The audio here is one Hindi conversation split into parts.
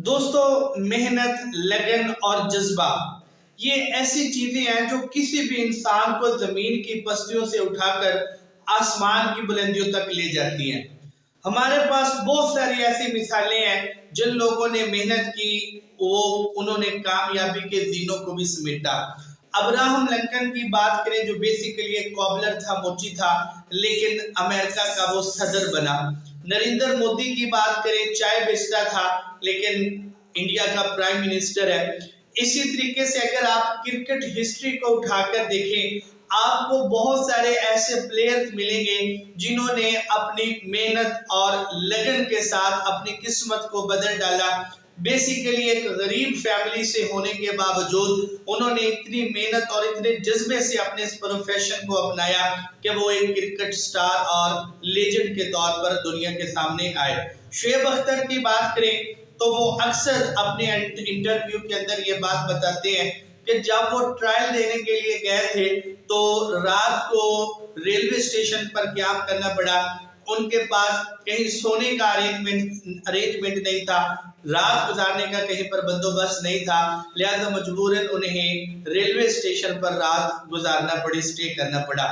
दोस्तों, मेहनत, लगन और जज्बा ये ऐसी चीजें हैं जो किसी भी इंसान को जमीन की पस्तियों से उठाकर आसमान की बुलंदियों तक ले जाती हैं। हमारे पास बहुत सारी ऐसी मिसालें हैं जिन लोगों ने मेहनत की, वो उन्होंने कामयाबी के जीनों को भी समेटा। अब्राहम लिंकन की बात करें जो बेसिकली एक कॉबलर था, मोची था, लेकिन अमेरिका का वो सदर बना। नरेंद्र मोदी की बात करें, चाय बेचता था लेकिन इंडिया का प्राइम मिनिस्टर है। इसी तरीके से अगर आप क्रिकेट हिस्ट्री को उठाकर देखें, आपको बहुत सारे ऐसे प्लेयर्स मिलेंगे जिन्होंने अपनी मेहनत और लगन के साथ अपनी किस्मत को बदल डाला। बेसिकली एक गरीब फैमिली से होने के बावजूद उन्होंने इतनी मेहनत और इतने जज्बे से अपने इस प्रोफेशन को अपनाया कि वो एक क्रिकेट स्टार और लेजेंड के तौर पर दुनिया के सामने आए। शुएब अख्तर की बात करें तो वो अक्सर अपने इंटरव्यू के अंदर ये बात बताते हैं कि जब वो ट्रायल देने के लिए गए थे तो रात को रेलवे स्टेशन पर क्याम करना पड़ा। उनके पास कहीं सोने का अरेंजमेंट नहीं था, रात गुजारने का कहीं पर बंदोबस्त नहीं था, लिहाजा मजबूरन उन्हें रेलवे स्टेशन पर रात गुजारना पड़ी, स्टे करना पड़ा।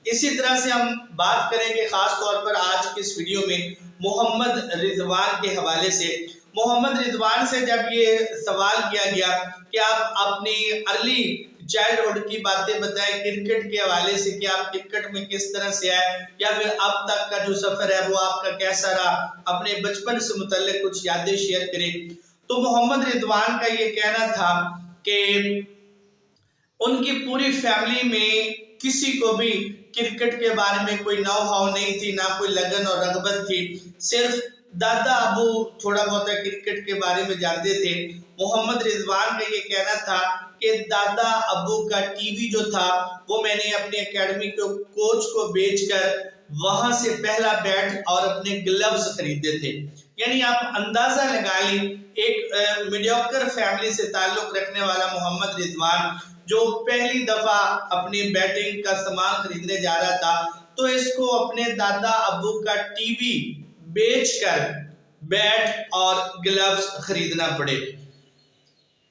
इसी तरह से हम बात करेंगे खास तौर पर आज की इस वीडियो में मोहम्मद रिजवान के हवाले से। मोहम्मद रिजवान से जब ये सवाल किया गया कि आप अपनी अर्ली चाइल्डहुड की बातें बताएं क्रिकेट के हवाले से, कि आप क्रिकेट में किस तरह से आए या फिर अब तक का जो सफर है वो आपका कैसा रहा, अपने बचपन से मुतल्लिक कुछ यादें शेयर करें। तो मोहम्मद रिजवान का ये कहना था कि उनकी पूरी फैमिली में किसी को भी क्रिकेट के बारे में कोई नो हाउ नहीं थी, ना कोई लगन और रगबत थी। सिर्फ दादा अबू थोड़ा बहुत क्रिकेट के बारे में जानते थे। मोहम्मद रिजवान का ये कहना था कि दादा अबू का टीवी जो था वो मैंने अपने एकेडमी के कोच को बेचकर वहां से पहला बैट और अपने ग्लव्स खरीदे थे। यानी आप अंदाजा लगा लें, एक मीडियोकर फैमिली से ताल्लुक रखने वाला मोहम्मद रिजवान जो पहली दफा अपनी बैटिंग का सामान खरीदने जा रहा था, तो इसको अपने दादा अबू का टीवी बेचकर बैट और ग्लव्स खरीदना पड़े।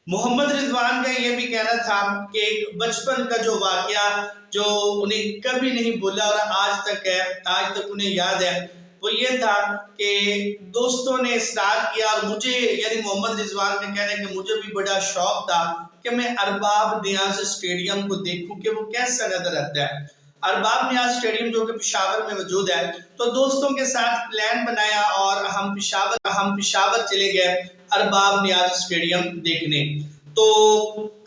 मोहम्मद रिजवान का यह भी कहना था कि एक बचपन का जो वाकया जो उन्हें कभी नहीं भूला और आज तक है, आज तक उन्हें याद है, वो ये था कि दोस्तों ने इस्रार किया और मुझे, यानी मोहम्मद रिजवान का कहना है कि मुझे भी बड़ा शौक था कि मैं अरबाब नियाज स्टेडियम को देखूं कि वो कैसा नजर आता है। अरबाब नियाज स्टेडियम जो कि पेशावर में मौजूद है, तो दोस्तों के साथ प्लान बनाया और हम पेशावर चले गए अरबाब नियाज स्टेडियम देखने। तो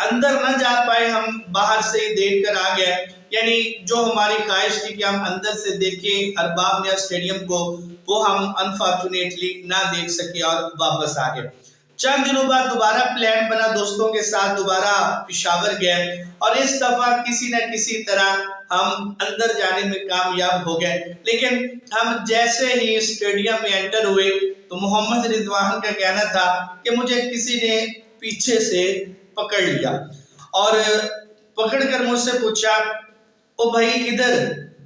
अंदर न जा पाए, हम बाहर से ही देख कर आ गए। यानी जो हमारी ख्वाहिश थी कि हम अंदर से देखें अरबाब नियाज स्टेडियम को, वो हम अनफॉर्चुनेटली ना देख सके और वापस आ गए। चंद दिनों बाद दोबारा प्लान बना, दोस्तों के साथ दोबारा पेशावर गए और इस दफा किसी न किसी तरह हम अंदर जाने में कामयाब हो गए। लेकिन हम जैसे ही स्टेडियम में एंटर हुए तो मोहम्मद रिजवान का कहना था कि मुझे किसी ने पीछे से पकड़ लिया और पकड़कर मुझसे पूछा, ओ भाई किधर?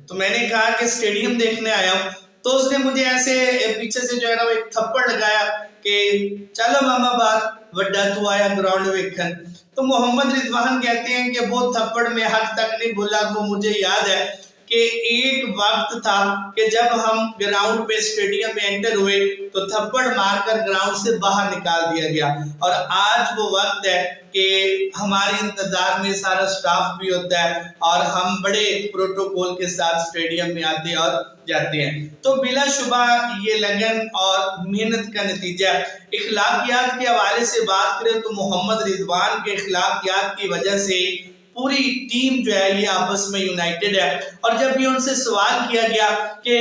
तो मैंने कहा कि स्टेडियम देखने आया हूं। तो उसने मुझे ऐसे पीछे से जो है ना वो एक थप्पड़ लगाया कि चलो मामा बात वड्डा तू आया ग्राउंड वेखन। तो मोहम्मद रिजवान कहते हैं कि वो थप्पड़ में हद तक नहीं भूला। वो मुझे याद है कि एक वक्त था कि जब हम ग्राउंड पे स्टेडियम में एंटर हुए तो थप्पड़ मारकर ग्राउंड से बाहर निकाल दिया गया, और आज वो वक्त है कि हमारे इंतजार में सारा स्टाफ भी होता है और हम बड़े प्रोटोकॉल के साथ स्टेडियम में आते और जाते हैं। तो बिलाशुबा ये लगन और मेहनत का नतीजा। इखलाकियात के हवाले से बात करें तो मोहम्मद रिजवान के इखलाकियात की वजह से पूरी टीम जो है ये आपस में यूनाइटेड है। और जब भी उनसे सवाल किया गया कि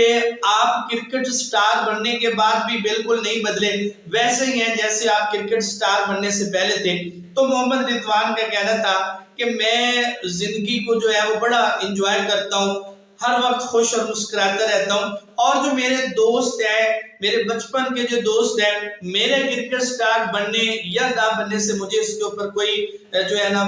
आप क्रिकेट स्टार बनने के बाद भी बिल्कुल नहीं बदले, वैसे ही हैं जैसे आप क्रिकेट स्टार बनने से पहले थे, तो मोहम्मद रिजवान का कहना था कि मैं जिंदगी को जो है वो बड़ा एंजॉय करता हूँ, हर वक्त खुश और मुस्कुराता रहता हूँ, और जो मेरे दोस्त हैं, मेरे बचपन के जो दोस्त हैं, मेरे क्रिकेट स्टार बनने या ना बनने से मुझे इसके ऊपर कोई जो है ना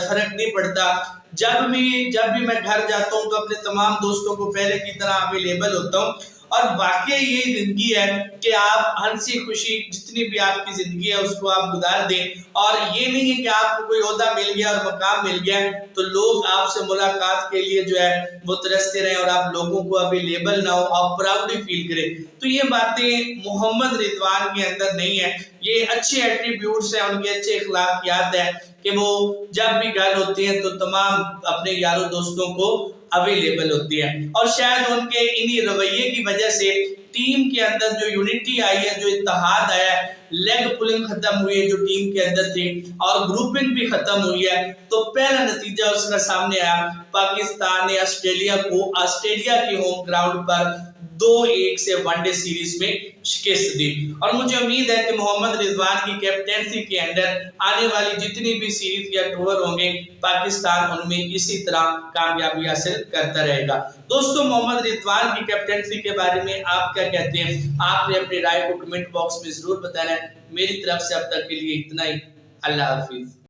फर्क नहीं पड़ता। जब भी मैं घर जाता हूँ तो अपने तमाम दोस्तों को पहले की तरह अवेलेबल होता हूँ और वाकई यही जिंदगी है कि आप हंसी खुशी जितनी भी आपकी जिंदगी है उसको आप गुजार दें। और ये नहीं है कि आपको कोई ओहदा मिल गया और मकाम मिल गया तो लोग आपसे मुलाकात के लिए जो है वो तरसते रहे और आप लोगों को अवेलेबल ना हो, आप प्राउडली फील करें। तो ये बातें मोहम्मद रिजवान के अंदर नहीं है। ये अच्छे एट्रीब्यूट्स हैं, उनके अच्छे अखलाकियात है कि वो जब भी घर होते हैं तो तमाम अपने यारों दोस्तों को अवेलेबल होती है। और शायद उनके इन्हीं रवैये की वजह से टीम के अंदर जो यूनिटी आई है, जो इत्तेहाद आया है, लेग पुलिंग खत्म हुई है जो टीम के अंदर थी और ग्रुपिंग भी खत्म हुई है। तो पहला नतीजा उसका सामने आया, पाकिस्तान ने ऑस्ट्रेलिया को ऑस्ट्रेलिया के होम ग्राउंड पर 2-1 से वनडे सीरीज में शिकस्त दी। और मुझे उम्मीद है कि मोहम्मद रिजवान की कैप्टेंसी के अंदर आने वाली जितनी भी सीरीज या टूर होंगे पाकिस्तान उनमें इसी तरह कामयाबी हासिल करता रहेगा। दोस्तों, मोहम्मद रिजवान की कैप्टेंसी के बारे में आप क्या कहते हैं? आपने अपनी राय को कमेंट बॉक्स में जरूर बताना है। मेरी तरफ से अब तक के लिए इतना ही। अल्लाह हाफिज।